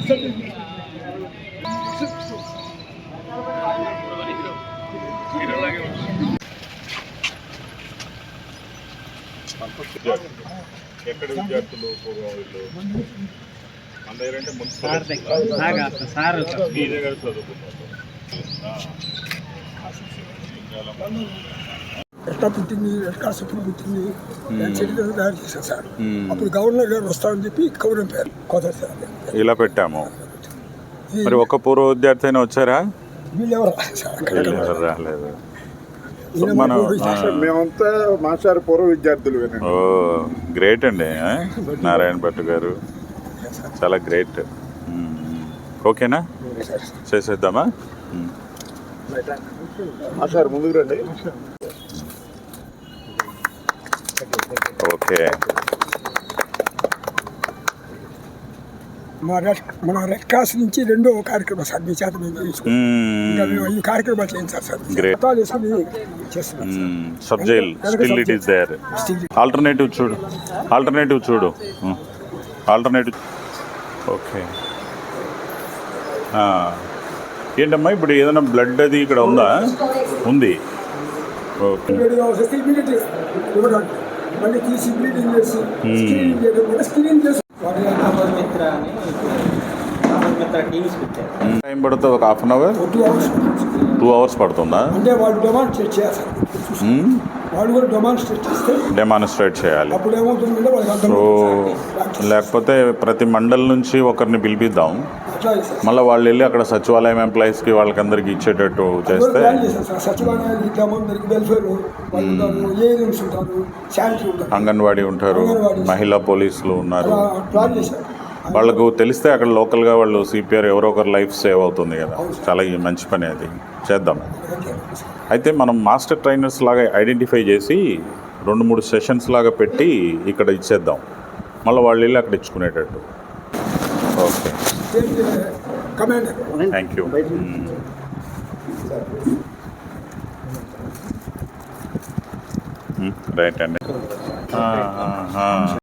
ఎక్కడ విద్యార్థులు మన దగ్గర అంటే మున్సిపల్ మీ దగ్గర చదువుకున్నారు. ఎట్లా పుట్టింది, ఎట్లా సుఖం పుట్టింది, చరిత్ర తయారు చేశాను సార్. అప్పుడు గవర్నర్ గారు వస్తారని చెప్పి కౌరం పేరు కొత్త సార్ ఇలా పెట్టాము. మరి ఒక పూర్వ విద్యార్థి అయినా వచ్చారా? వీళ్ళెవరు రాలేదు. మేమంతా మాస్టర్ పూర్వ విద్యార్థులు. ఓ గ్రేట్ అండి నారాయణ భట్ గారు, చాలా గ్రేట్. ఓకేనా, చేసేద్దామా? మాస్టర్ ముందుకు రండి. ఓకే, మన రెడ్ క్రాస్ నుంచి రెండో కార్యక్రమం సార్. మీ చేత ఈ కార్యక్రమాలు చేయించారు sir. Sub jail still it is there. Alternative చూడు, ఆల్టర్నేటివ్ చూడు, ఆల్టర్నేటివ్. ఓకే, ఏంటమ్మా ఇప్పుడు ఏదైనా బ్లడ్ అది ఇక్కడ ఉందా? ఉంది. ఓకే, టైం పడుతుంది? ఒక హాఫ్ అన్ అవర్, 2 hours పడుతుందా? అంటే వాళ్ళు డెమాన్స్ట్రేట్ చేయాలి, వాళ్ళు కూడా డెమాన్స్ట్రేట్ చేయాలి. అప్పుడు ఏమవుతుందంటే సో లేకపోతే ప్రతి మండల్ నుంచి ఒకరిని పిలిపిద్దాం, మళ్ళీ వాళ్ళు వెళ్ళి అక్కడ సచివాలయం ఎంప్లాయీస్కి వాళ్ళకందరికి ఇచ్చేటట్టు చేస్తే. అంగన్వాడీ ఉంటారు, మహిళా పోలీసులు ఉన్నారు, వాళ్ళకు తెలిస్తే అక్కడ లోకల్గా వాళ్ళు సిపిఆర్ ఎవరో ఒకరు లైఫ్ సేవ్ అవుతుంది కదా. చాలా మంచి పని, అది చేద్దాం. అయితే మనం మాస్టర్ ట్రైనర్స్ లాగా ఐడెంటిఫై చేసి 2-3 సెషన్స్ లాగా పెట్టి ఇక్కడ ఇచ్చేద్దాం, మళ్ళీ వాళ్ళు వెళ్ళి అక్కడ ఇచ్చుకునేటట్టు. Okay, thank you. రైట్ అండి.